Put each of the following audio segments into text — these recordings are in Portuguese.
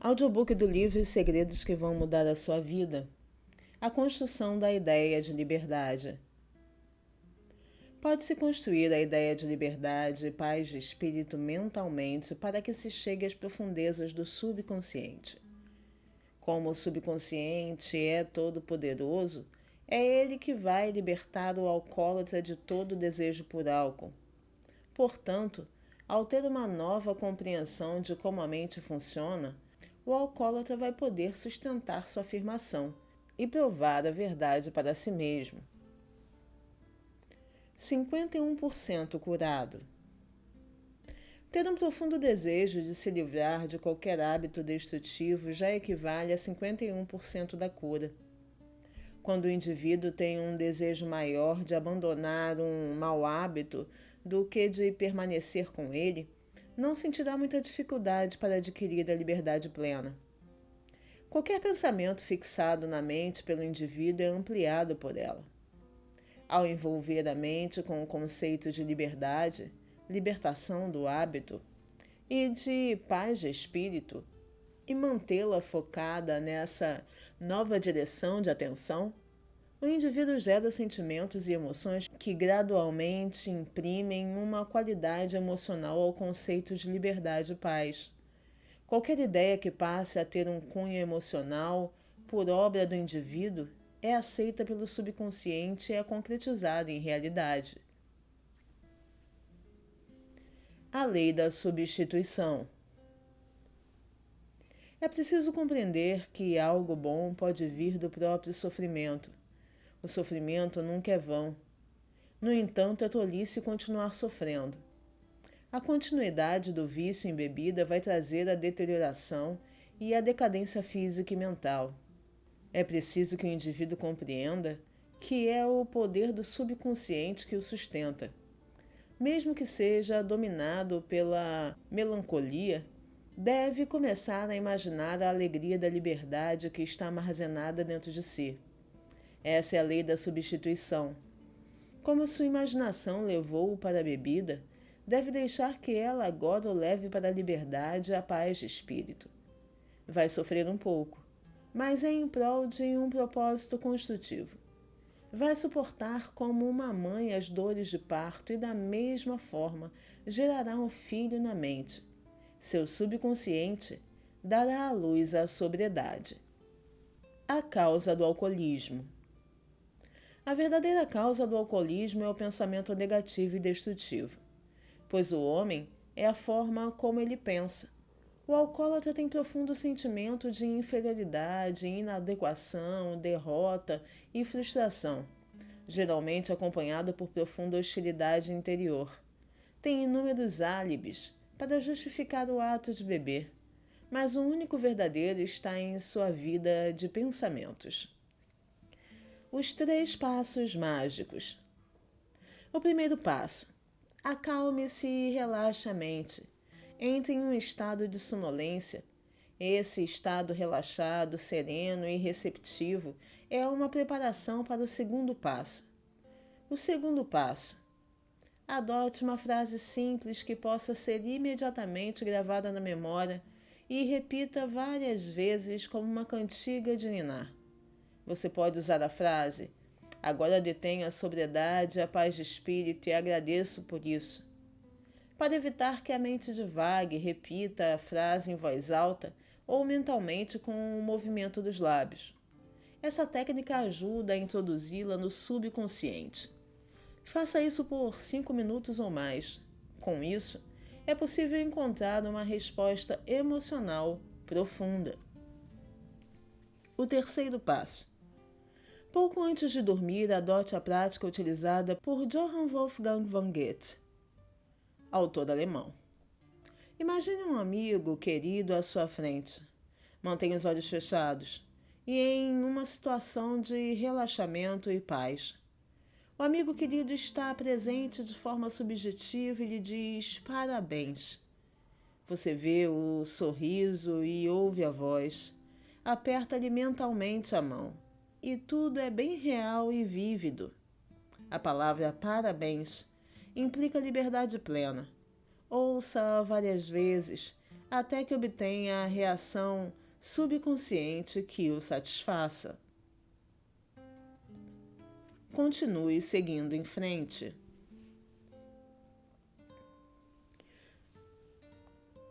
Audiobook do livro Os Segredos que Vão Mudar a Sua Vida. A construção da ideia de liberdade. Pode-se construir a ideia de liberdade e paz de espírito mentalmente para que se chegue às profundezas do subconsciente. Como o subconsciente é todo-poderoso, é ele que vai libertar o alcoólatra de todo desejo por álcool. Portanto, ao ter uma nova compreensão de como a mente funciona, o alcoólatra vai poder sustentar sua afirmação e provar a verdade para si mesmo. 51% curado. Ter um profundo desejo de se livrar de qualquer hábito destrutivo já equivale a 51% da cura. Quando o indivíduo tem um desejo maior de abandonar um mau hábito do que de permanecer com ele, não sentirá muita dificuldade para adquirir a liberdade plena. Qualquer pensamento fixado na mente pelo indivíduo é ampliado por ela. Ao envolver a mente com o conceito de liberdade, libertação do hábito e de paz de espírito, e mantê-la focada nessa nova direção de atenção, o indivíduo gera sentimentos e emoções que gradualmente imprimem uma qualidade emocional ao conceito de liberdade e paz. Qualquer ideia que passe a ter um cunho emocional por obra do indivíduo é aceita pelo subconsciente e é concretizada em realidade. A lei da substituição. É preciso compreender que algo bom pode vir do próprio sofrimento. O sofrimento nunca é vão. No entanto, é tolice continuar sofrendo. A continuidade do vício em bebida vai trazer a deterioração e a decadência física e mental. É preciso que o indivíduo compreenda que é o poder do subconsciente que o sustenta. Mesmo que seja dominado pela melancolia, deve começar a imaginar a alegria da liberdade que está armazenada dentro de si. Essa é a lei da substituição. Como sua imaginação levou-o para a bebida, deve deixar que ela agora o leve para a liberdade e a paz de espírito. Vai sofrer um pouco, mas é em prol de um propósito construtivo. Vai suportar como uma mãe as dores de parto e da mesma forma gerará um filho na mente. Seu subconsciente dará à luz a sobriedade. A causa do alcoolismo. A verdadeira causa do alcoolismo é o pensamento negativo e destrutivo, pois o homem é a forma como ele pensa. O alcoólatra tem profundo sentimento de inferioridade, inadequação, derrota e frustração, geralmente acompanhado por profunda hostilidade interior. Tem inúmeros álibis para justificar o ato de beber, mas o único verdadeiro está em sua vida de pensamentos. Os 3 passos mágicos. O primeiro passo: acalme-se e relaxe a mente. Entre em um estado de sonolência. Esse estado relaxado, sereno e receptivo é uma preparação para o segundo passo. O segundo passo: adote uma frase simples que possa ser imediatamente gravada na memória e repita várias vezes como uma cantiga de ninar. Você pode usar a frase: agora detenho a sobriedade e a paz de espírito e agradeço por isso. Para evitar que a mente divague, repita a frase em voz alta ou mentalmente com o movimento dos lábios. Essa técnica ajuda a introduzi-la no subconsciente. Faça isso por 5 minutos ou mais. Com isso, é possível encontrar uma resposta emocional profunda. O terceiro passo. Pouco antes de dormir, adote a prática utilizada por Johann Wolfgang von Goethe, autor alemão. Imagine um amigo querido à sua frente. Mantenha os olhos fechados e em uma situação de relaxamento e paz. O amigo querido está presente de forma subjetiva e lhe diz parabéns. Você vê o sorriso e ouve a voz. Aperta-lhe mentalmente a mão. E tudo é bem real e vívido. A palavra parabéns implica liberdade plena. Ouça-a várias vezes, até que obtenha a reação subconsciente que o satisfaça. Continue seguindo em frente.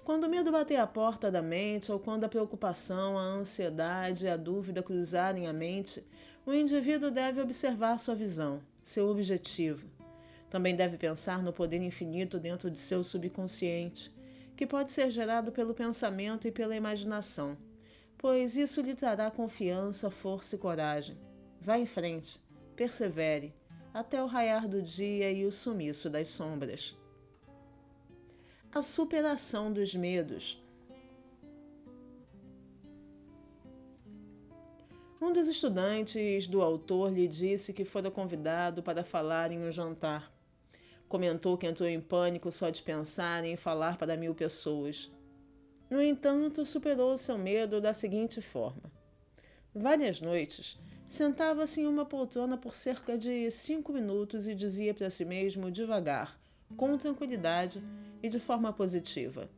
Quando o medo bater à porta da mente ou quando a preocupação, a ansiedade e a dúvida cruzarem a mente, o indivíduo deve observar sua visão, seu objetivo. Também deve pensar no poder infinito dentro de seu subconsciente, que pode ser gerado pelo pensamento e pela imaginação, pois isso lhe trará confiança, força e coragem. Vá em frente, persevere, até o raiar do dia e o sumiço das sombras. A superação dos medos. Um dos estudantes do autor lhe disse que fora convidado para falar em um jantar. Comentou que entrou em pânico só de pensar em falar para 1000 pessoas. No entanto, superou seu medo da seguinte forma. Várias noites, sentava-se em uma poltrona por cerca de 5 minutos e dizia para si mesmo devagar, com tranquilidade e de forma positiva: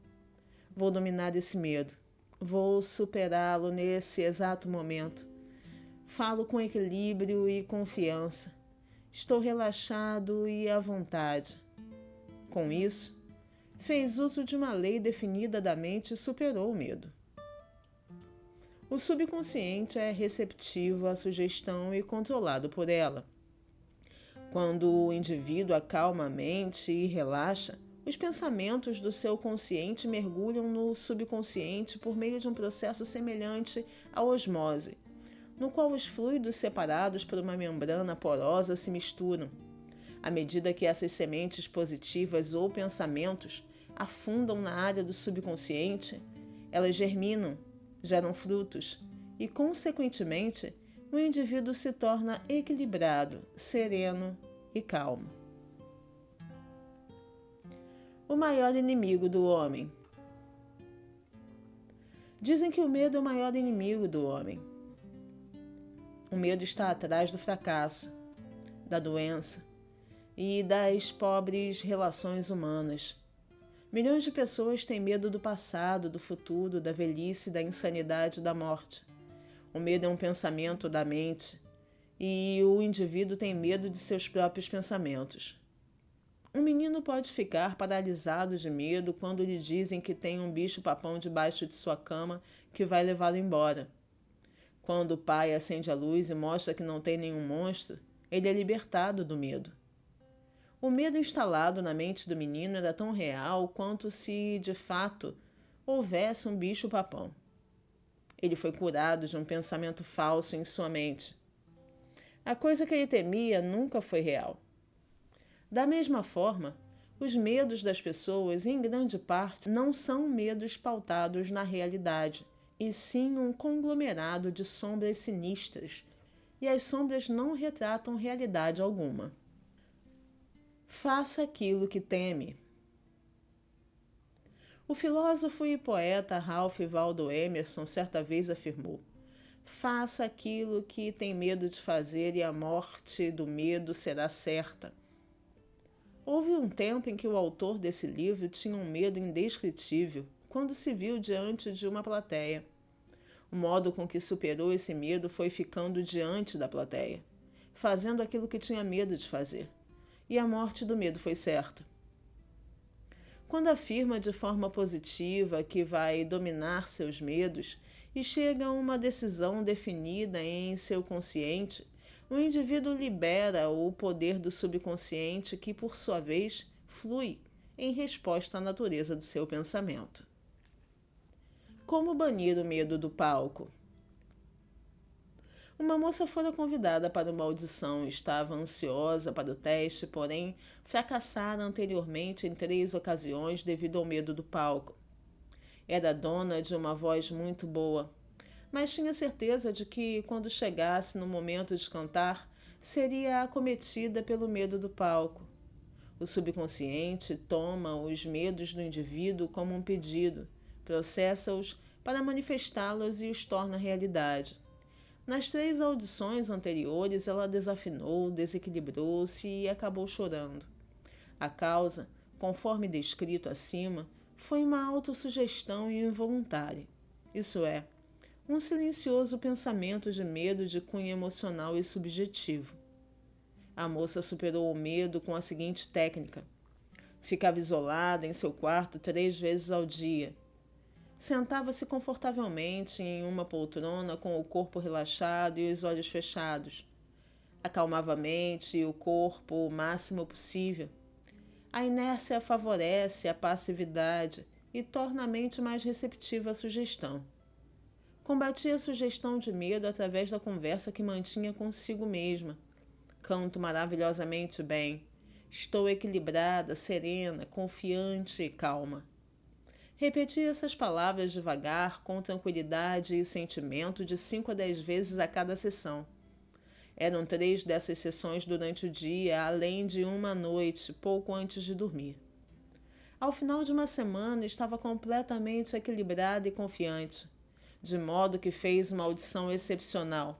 vou dominar esse medo, vou superá-lo nesse exato momento. Falo com equilíbrio e confiança. Estou relaxado e à vontade. Com isso, fez uso de uma lei definida da mente e superou o medo. O subconsciente é receptivo à sugestão e controlado por ela. Quando o indivíduo acalma a mente e relaxa, os pensamentos do seu consciente mergulham no subconsciente por meio de um processo semelhante à osmose, no qual os fluidos separados por uma membrana porosa se misturam. À medida que essas sementes positivas ou pensamentos afundam na área do subconsciente, elas germinam, geram frutos e, consequentemente, o indivíduo se torna equilibrado, sereno e calmo. O maior inimigo do homem. Dizem que o medo é o maior inimigo do homem. O medo está atrás do fracasso, da doença e das pobres relações humanas. Milhões de pessoas têm medo do passado, do futuro, da velhice, da insanidade e da morte. O medo é um pensamento da mente e o indivíduo tem medo de seus próprios pensamentos. Um menino pode ficar paralisado de medo quando lhe dizem que tem um bicho-papão debaixo de sua cama que vai levá-lo embora. Quando o pai acende a luz e mostra que não tem nenhum monstro, ele é libertado do medo. O medo instalado na mente do menino era tão real quanto se, de fato, houvesse um bicho-papão. Ele foi curado de um pensamento falso em sua mente. A coisa que ele temia nunca foi real. Da mesma forma, os medos das pessoas, em grande parte, não são medos pautados na realidade, e sim um conglomerado de sombras sinistras, e as sombras não retratam realidade alguma. Faça aquilo que teme. O filósofo e poeta Ralph Waldo Emerson certa vez afirmou: faça aquilo que tem medo de fazer e a morte do medo será certa. Houve um tempo em que o autor desse livro tinha um medo indescritível quando se viu diante de uma plateia. O modo com que superou esse medo foi ficando diante da plateia, fazendo aquilo que tinha medo de fazer. E a morte do medo foi certa. Quando afirma de forma positiva que vai dominar seus medos e chega a uma decisão definida em seu consciente, o indivíduo libera o poder do subconsciente que, por sua vez, flui em resposta à natureza do seu pensamento. Como banir o medo do palco? Uma moça fora convidada para uma audição, estava ansiosa para o teste, porém fracassara anteriormente em 3 ocasiões devido ao medo do palco. Era dona de uma voz muito boa, mas tinha certeza de que, quando chegasse no momento de cantar, seria acometida pelo medo do palco. O subconsciente toma os medos do indivíduo como um pedido, processa-os para manifestá-los e os torna realidade. Nas 3 audições anteriores, ela desafinou, desequilibrou-se e acabou chorando. A causa, conforme descrito acima, foi uma autossugestão involuntária, isso é, um silencioso pensamento de medo de cunho emocional e subjetivo. A moça superou o medo com a seguinte técnica: ficava isolada em seu quarto 3 vezes ao dia. Sentava-se confortavelmente em uma poltrona com o corpo relaxado e os olhos fechados. Acalmava a mente e o corpo o máximo possível. A inércia favorece a passividade e torna a mente mais receptiva à sugestão. Combatia a sugestão de medo através da conversa que mantinha consigo mesma. Canto maravilhosamente bem. Estou equilibrada, serena, confiante e calma. Repetia essas palavras devagar, com tranquilidade e sentimento de 5 a 10 vezes a cada sessão. Eram 3 dessas sessões durante o dia, além de uma à noite, pouco antes de dormir. Ao final de uma semana, estava completamente equilibrada e confiante, de modo que fez uma audição excepcional.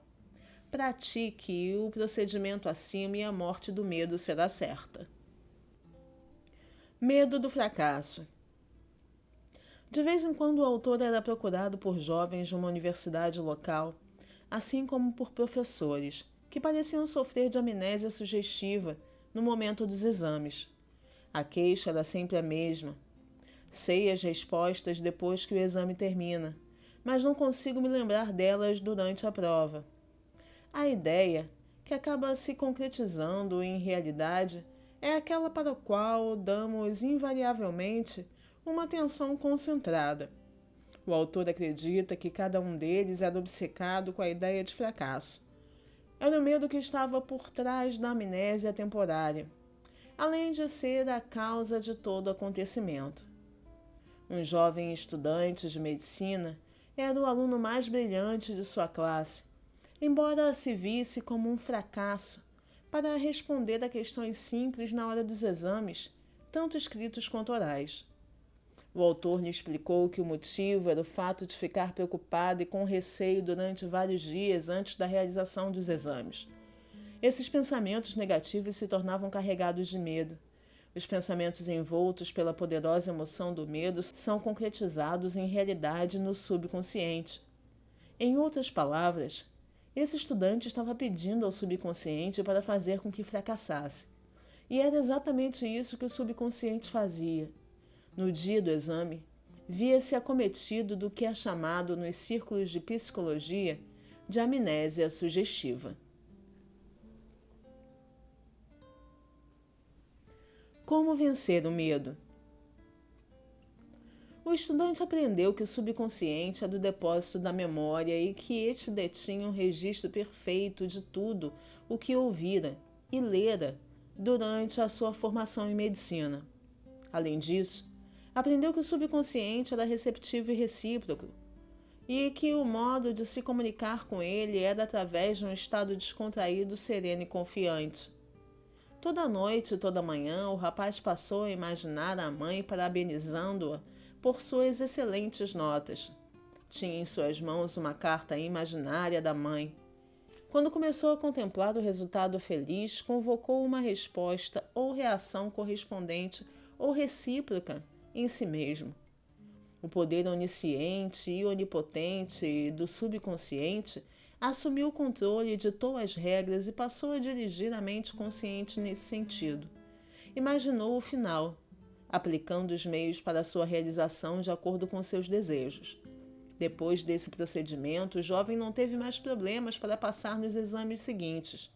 Pratique o procedimento acima e a morte do medo será certa. Medo do fracasso. De vez em quando o autor era procurado por jovens de uma universidade local, assim como por professores, que pareciam sofrer de amnésia sugestiva no momento dos exames. A queixa era sempre a mesma. Sei as respostas depois que o exame termina, mas não consigo me lembrar delas durante a prova. A ideia, que acaba se concretizando em realidade, é aquela para a qual damos invariavelmente uma atenção concentrada. O autor acredita que cada um deles era obcecado com a ideia de fracasso. Era o medo que estava por trás da amnésia temporária, além de ser a causa de todo acontecimento. Um jovem estudante de medicina era o aluno mais brilhante de sua classe, embora se visse como um fracasso para responder a questões simples na hora dos exames, tanto escritos quanto orais. O autor lhe explicou que o motivo era o fato de ficar preocupado e com receio durante vários dias antes da realização dos exames. Esses pensamentos negativos se tornavam carregados de medo. Os pensamentos envoltos pela poderosa emoção do medo são concretizados em realidade no subconsciente. Em outras palavras, esse estudante estava pedindo ao subconsciente para fazer com que fracassasse. E era exatamente isso que o subconsciente fazia. No dia do exame, via-se acometido do que é chamado nos círculos de psicologia de amnésia sugestiva. Como vencer o medo? O estudante aprendeu que o subconsciente é do depósito da memória e que este detinha um registro perfeito de tudo o que ouvira e lera durante a sua formação em medicina. Além disso, aprendeu que o subconsciente era receptivo e recíproco e que o modo de se comunicar com ele era através de um estado descontraído, sereno e confiante. Toda noite e toda manhã, o rapaz passou a imaginar a mãe parabenizando-a por suas excelentes notas. Tinha em suas mãos uma carta imaginária da mãe. Quando começou a contemplar o resultado feliz, convocou uma resposta ou reação correspondente ou recíproca em si mesmo. O poder onisciente e onipotente do subconsciente assumiu o controle, ditou as regras e passou a dirigir a mente consciente nesse sentido. Imaginou o final, aplicando os meios para sua realização de acordo com seus desejos. Depois desse procedimento, o jovem não teve mais problemas para passar nos exames seguintes.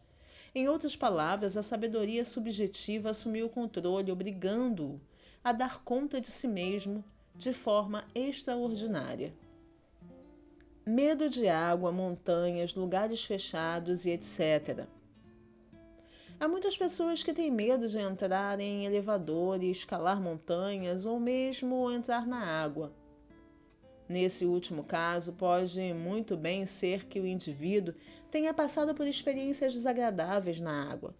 Em outras palavras, a sabedoria subjetiva assumiu o controle, obrigando-o a dar conta de si mesmo de forma extraordinária. Medo de água, montanhas, lugares fechados e etc. Há muitas pessoas que têm medo de entrar em elevadores, escalar montanhas ou mesmo entrar na água. Nesse último caso, pode muito bem ser que o indivíduo tenha passado por experiências desagradáveis na água.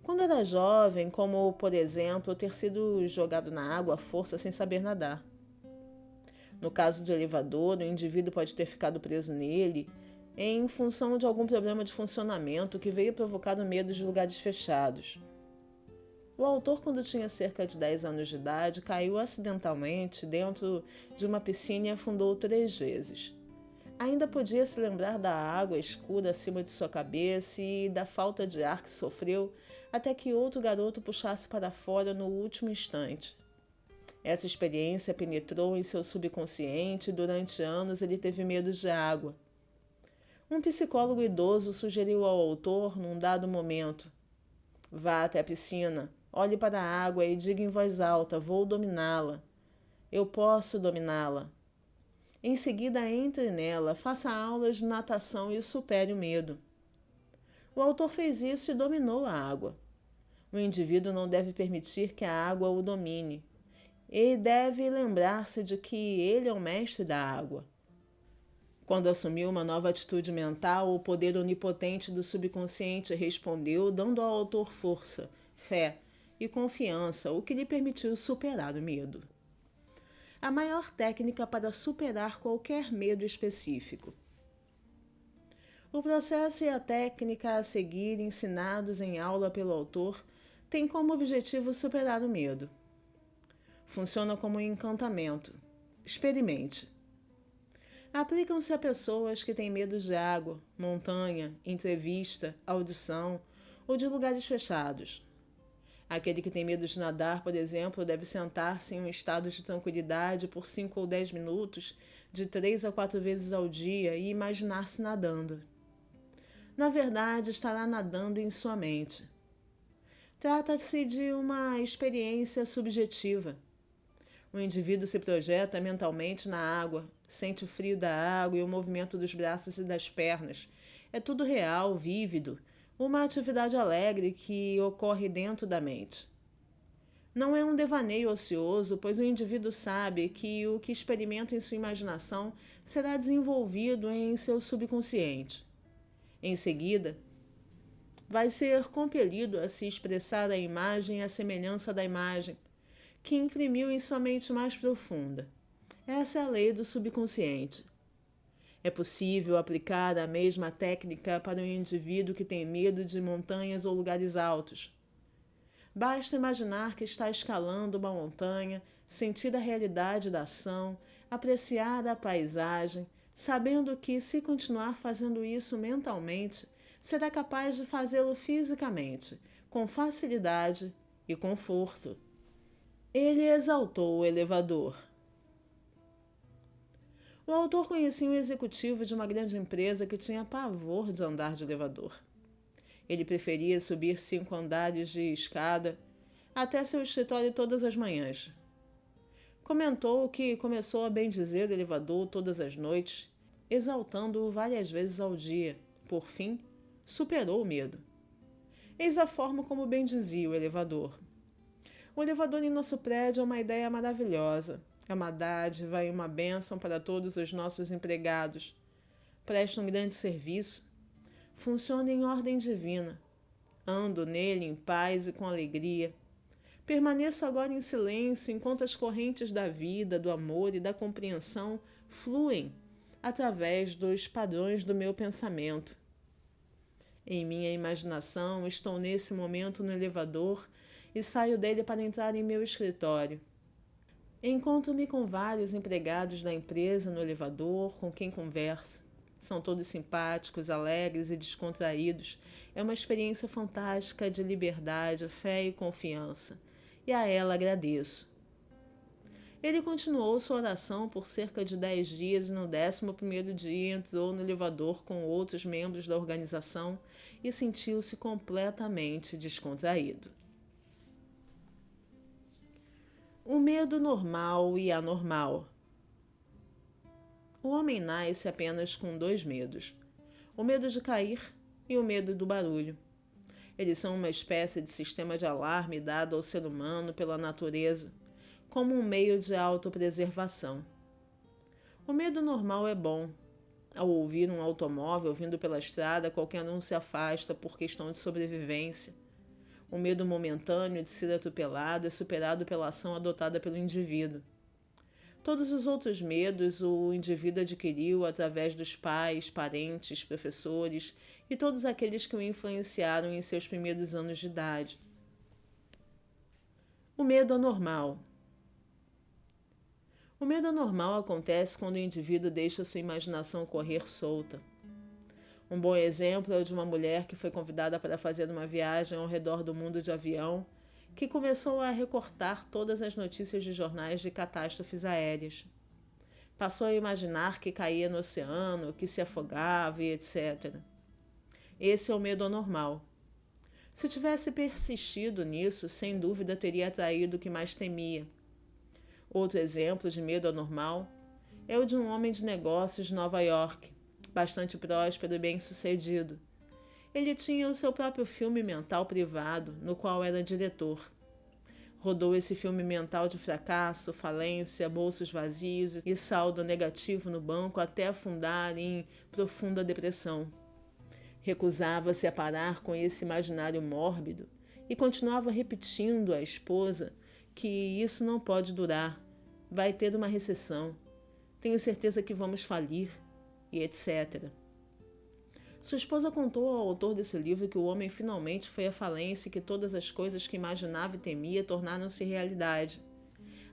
Quando era jovem, como, por exemplo, ter sido jogado na água à força sem saber nadar. No caso do elevador, o indivíduo pode ter ficado preso nele em função de algum problema de funcionamento que veio provocar o medo de lugares fechados. O autor, quando tinha cerca de 10 anos de idade, caiu acidentalmente dentro de uma piscina e afundou 3 vezes. Ainda podia se lembrar da água escura acima de sua cabeça e da falta de ar que sofreu até que outro garoto puxasse para fora no último instante. Essa experiência penetrou em seu subconsciente e durante anos ele teve medo de água. Um psicólogo idoso sugeriu ao autor, num dado momento: vá até a piscina, olhe para a água e diga em voz alta: vou dominá-la. Eu posso dominá-la. Em seguida, entre nela, faça aulas de natação e supere o medo. O autor fez isso e dominou a água. O indivíduo não deve permitir que a água o domine. Ele deve lembrar-se de que ele é o mestre da água. Quando assumiu uma nova atitude mental, o poder onipotente do subconsciente respondeu, dando ao autor força, fé e confiança, o que lhe permitiu superar o medo. A maior técnica para superar qualquer medo específico. O processo e a técnica a seguir, ensinados em aula pelo autor, têm como objetivo superar o medo. Funciona como um encantamento. Experimente. Aplicam-se a pessoas que têm medo de água, montanha, entrevista, audição ou de lugares fechados. Aquele que tem medo de nadar, por exemplo, deve sentar-se em um estado de tranquilidade por 5 ou 10 minutos, de 3 a 4 vezes ao dia e imaginar-se nadando. Na verdade, estará nadando em sua mente. Trata-se de uma experiência subjetiva. O indivíduo se projeta mentalmente na água, sente o frio da água e o movimento dos braços e das pernas. É tudo real, vívido, uma atividade alegre que ocorre dentro da mente. Não é um devaneio ocioso, pois o indivíduo sabe que o que experimenta em sua imaginação será desenvolvido em seu subconsciente. Em seguida, vai ser compelido a se expressar a imagem e a semelhança da imagem, que imprimiu em sua mente mais profunda. Essa é a lei do subconsciente. É possível aplicar a mesma técnica para um indivíduo que tem medo de montanhas ou lugares altos. Basta imaginar que está escalando uma montanha, sentir a realidade da ação, apreciar a paisagem, sabendo que, se continuar fazendo isso mentalmente, será capaz de fazê-lo fisicamente, com facilidade e conforto. Ele exaltou o elevador. O autor conhecia um executivo de uma grande empresa que tinha pavor de andar de elevador. Ele preferia subir 5 andares de escada até seu escritório todas as manhãs. Comentou que começou a bendizer o elevador todas as noites, exaltando-o várias vezes ao dia. Por fim, superou o medo. Eis a forma como bendizia o elevador. O elevador em nosso prédio é uma ideia maravilhosa. É uma dádiva e uma bênção para todos os nossos empregados. Presta um grande serviço. Funciona em ordem divina. Ando nele em paz e com alegria. Permaneço agora em silêncio enquanto as correntes da vida, do amor e da compreensão fluem através dos padrões do meu pensamento. Em minha imaginação, estou nesse momento no elevador e saio dele para entrar em meu escritório. Encontro-me com vários empregados da empresa no elevador, com quem converso. São todos simpáticos, alegres e descontraídos. É uma experiência fantástica de liberdade, fé e confiança. E a ela agradeço. Ele continuou sua oração por cerca de 10 dias e no 11º dia entrou no elevador com outros membros da organização e sentiu-se completamente descontraído. O medo normal e anormal. O homem nasce apenas com 2 medos: o medo de cair e o medo do barulho. Eles são uma espécie de sistema de alarme dado ao ser humano pela natureza, como um meio de autopreservação. O medo normal é bom. Ao ouvir um automóvel vindo pela estrada, qualquer um se afasta por questão de sobrevivência. O medo momentâneo de ser atropelado é superado pela ação adotada pelo indivíduo. Todos os outros medos o indivíduo adquiriu através dos pais, parentes, professores e todos aqueles que o influenciaram em seus primeiros anos de idade. O medo anormal. O medo anormal acontece quando o indivíduo deixa sua imaginação correr solta. Um bom exemplo é o de uma mulher que foi convidada para fazer uma viagem ao redor do mundo de avião, que começou a recortar todas as notícias de jornais de catástrofes aéreas. Passou a imaginar que caía no oceano, que se afogava e etc. Esse é o medo anormal. Se tivesse persistido nisso, sem dúvida teria atraído o que mais temia. Outro exemplo de medo anormal é o de um homem de negócios de Nova York, bastante próspero e bem-sucedido. Ele tinha o seu próprio filme mental privado, no qual era diretor. Rodou esse filme mental de fracasso, falência, bolsos vazios e saldo negativo no banco até afundar em profunda depressão. Recusava-se a parar com esse imaginário mórbido e continuava repetindo à esposa que isso não pode durar, vai ter uma recessão, tenho certeza que vamos falir, e etc. Sua esposa contou ao autor desse livro que o homem finalmente foi à falência e que todas as coisas que imaginava e temia tornaram-se realidade.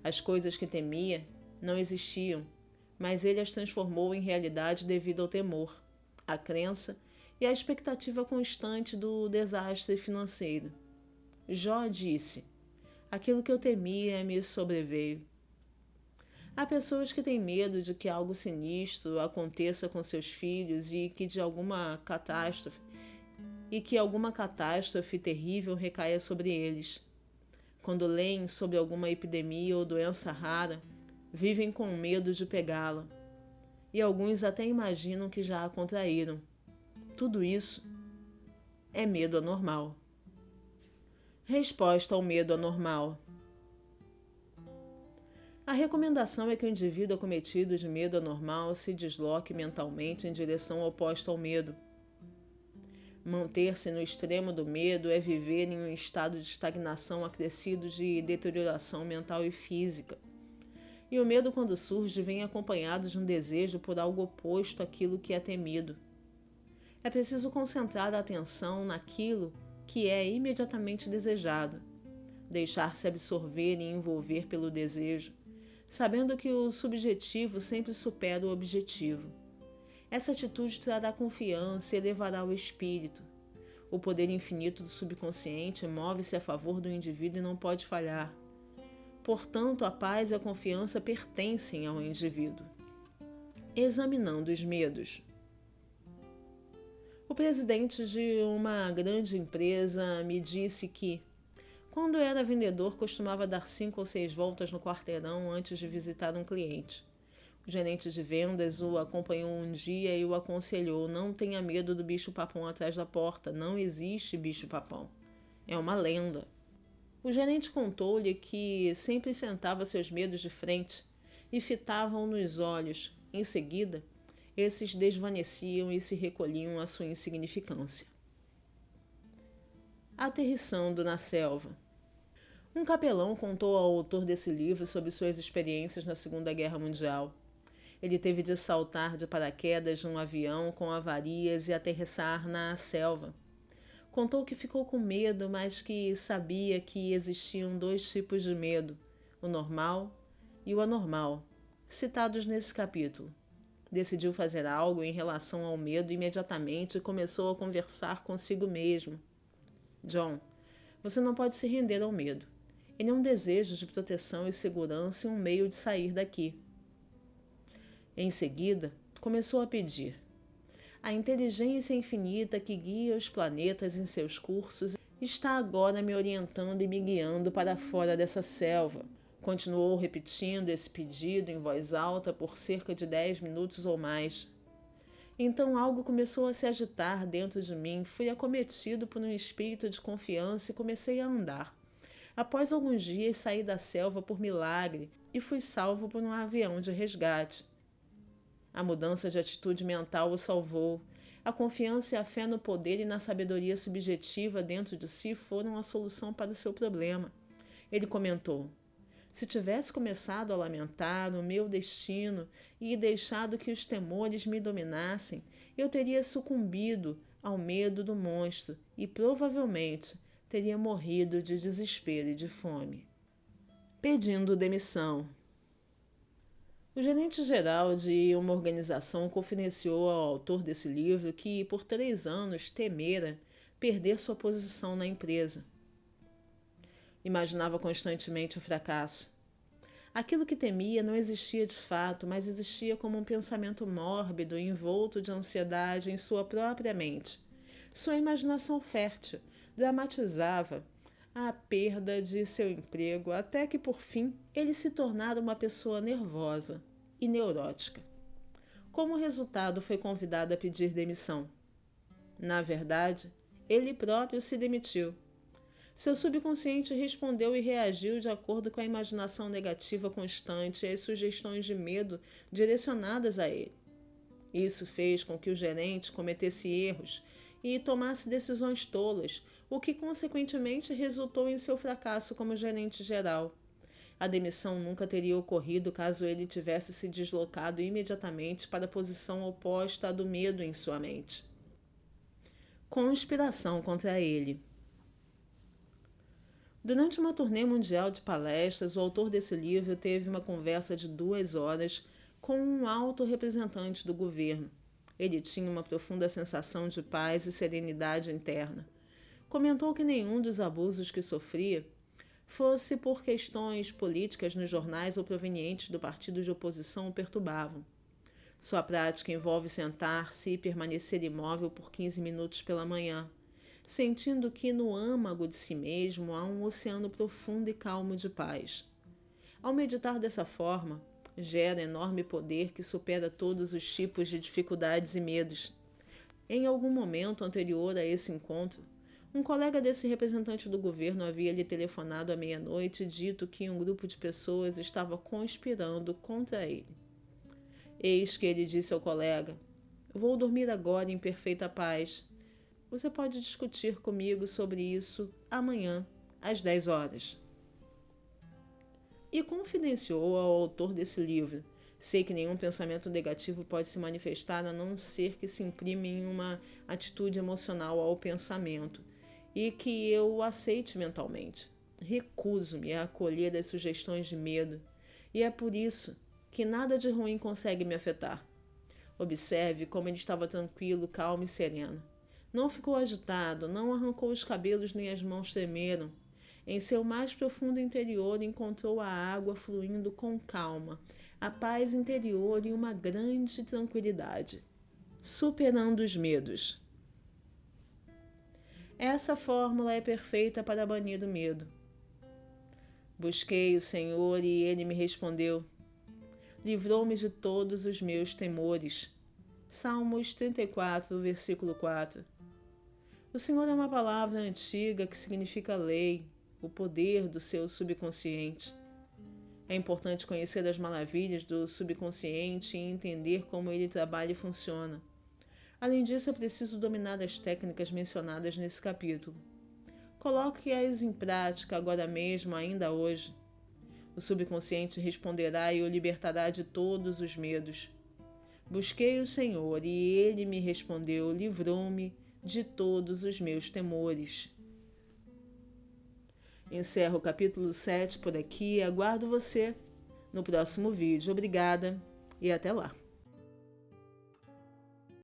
As coisas que temia não existiam, mas ele as transformou em realidade devido ao temor, à crença e à expectativa constante do desastre financeiro. Jó disse: aquilo que eu temia me sobreveio. Há pessoas que têm medo de que algo sinistro aconteça com seus filhos e que alguma catástrofe terrível recaia sobre eles. Quando leem sobre alguma epidemia ou doença rara, vivem com medo de pegá-la. E alguns até imaginam que já a contraíram. Tudo isso é medo anormal. Resposta ao medo anormal. A recomendação é que o indivíduo acometido de medo anormal se desloque mentalmente em direção oposta ao medo. Manter-se no extremo do medo é viver em um estado de estagnação acrescido de deterioração mental e física. E o medo, quando surge, vem acompanhado de um desejo por algo oposto àquilo que é temido. É preciso concentrar a atenção naquilo que é imediatamente desejado, deixar-se absorver e envolver pelo desejo, sabendo que o subjetivo sempre supera o objetivo. Essa atitude trará confiança e elevará o espírito. O poder infinito do subconsciente move-se a favor do indivíduo e não pode falhar. Portanto, a paz e a confiança pertencem ao indivíduo. Examinando os medos. O presidente de uma grande empresa me disse que, quando era vendedor, costumava dar 5 ou 6 voltas no quarteirão antes de visitar um cliente. O gerente de vendas o acompanhou um dia e o aconselhou: não tenha medo do bicho-papão atrás da porta, não existe bicho-papão. É uma lenda. O gerente contou-lhe que sempre enfrentava seus medos de frente e fitava-o nos olhos. Em seguida, esses desvaneciam e se recolhiam à sua insignificância. Aterrissando na selva. Um capelão contou ao autor desse livro sobre suas experiências na Segunda Guerra Mundial. Ele teve de saltar de paraquedas num avião com avarias e aterrissar na selva. Contou que ficou com medo, mas que sabia que existiam 2 tipos de medo, o normal e o anormal, citados nesse capítulo. Decidiu fazer algo em relação ao medo imediatamente e começou a conversar consigo mesmo. John, você não pode se render ao medo. Ele é um desejo de proteção e segurança e um meio de sair daqui. Em seguida, começou a pedir. A inteligência infinita que guia os planetas em seus cursos está agora me orientando e me guiando para fora dessa selva. Continuou repetindo esse pedido em voz alta por cerca de 10 minutos ou mais. Então algo começou a se agitar dentro de mim, fui acometido por um espírito de confiança e comecei a andar. Após alguns dias saí da selva por milagre e fui salvo por um avião de resgate. A mudança de atitude mental o salvou. A confiança e a fé no poder e na sabedoria subjetiva dentro de si foram a solução para o seu problema. Ele comentou: se tivesse começado a lamentar o meu destino e deixado que os temores me dominassem, eu teria sucumbido ao medo do monstro e provavelmente teria morrido de desespero e de fome. Pedindo demissão. O gerente-geral de uma organização confidenciou ao autor desse livro que, por 3 anos, temera perder sua posição na empresa. Imaginava constantemente o fracasso. Aquilo que temia não existia de fato, mas existia como um pensamento mórbido e envolto de ansiedade em sua própria mente. Sua imaginação fértil dramatizava a perda de seu emprego até que, por fim, ele se tornara uma pessoa nervosa e neurótica. Como resultado, foi convidado a pedir demissão. Na verdade, ele próprio se demitiu. Seu subconsciente respondeu e reagiu de acordo com a imaginação negativa constante e as sugestões de medo direcionadas a ele. Isso fez com que o gerente cometesse erros e tomasse decisões tolas, o que consequentemente resultou em seu fracasso como gerente geral. A demissão nunca teria ocorrido caso ele tivesse se deslocado imediatamente para a posição oposta à do medo em sua mente. Conspiração contra ele. Durante uma turnê mundial de palestras, o autor desse livro teve uma conversa de 2 horas com um alto representante do governo. Ele tinha uma profunda sensação de paz e serenidade interna. Comentou que nenhum dos abusos que sofria, fosse por questões políticas nos jornais ou provenientes do partido de oposição, o perturbavam. Sua prática envolve sentar-se e permanecer imóvel por 15 minutos pela manhã, sentindo que no âmago de si mesmo há um oceano profundo e calmo de paz. Ao meditar dessa forma, gera enorme poder que supera todos os tipos de dificuldades e medos. Em algum momento anterior a esse encontro, um colega desse representante do governo havia lhe telefonado à meia-noite e dito que um grupo de pessoas estava conspirando contra ele. Eis que ele disse ao colega: "Vou dormir agora em perfeita paz. Você pode discutir comigo sobre isso amanhã, às 10 horas. E confidenciou ao autor desse livro: "Sei que nenhum pensamento negativo pode se manifestar a não ser que se imprime em uma atitude emocional ao pensamento e que eu o aceite mentalmente. Recuso-me a acolher as sugestões de medo e é por isso que nada de ruim consegue me afetar." Observe como ele estava tranquilo, calmo e sereno. Não ficou agitado, não arrancou os cabelos nem as mãos tremeram. Em seu mais profundo interior encontrou a água fluindo com calma, a paz interior e uma grande tranquilidade. Superando os medos. Essa fórmula é perfeita para banir o medo. Busquei o Senhor e Ele me respondeu. Livrou-me de todos os meus temores. Salmos 34, versículo 4. O Senhor é uma palavra antiga que significa lei, o poder do seu subconsciente. É importante conhecer as maravilhas do subconsciente e entender como ele trabalha e funciona. Além disso, é preciso dominar as técnicas mencionadas nesse capítulo. Coloque-as em prática agora mesmo, ainda hoje. O subconsciente responderá e o libertará de todos os medos. Busquei o Senhor e Ele me respondeu, livrou-me de todos os meus temores. Encerro o capítulo 7 por aqui e aguardo você no próximo vídeo. Obrigada e até lá!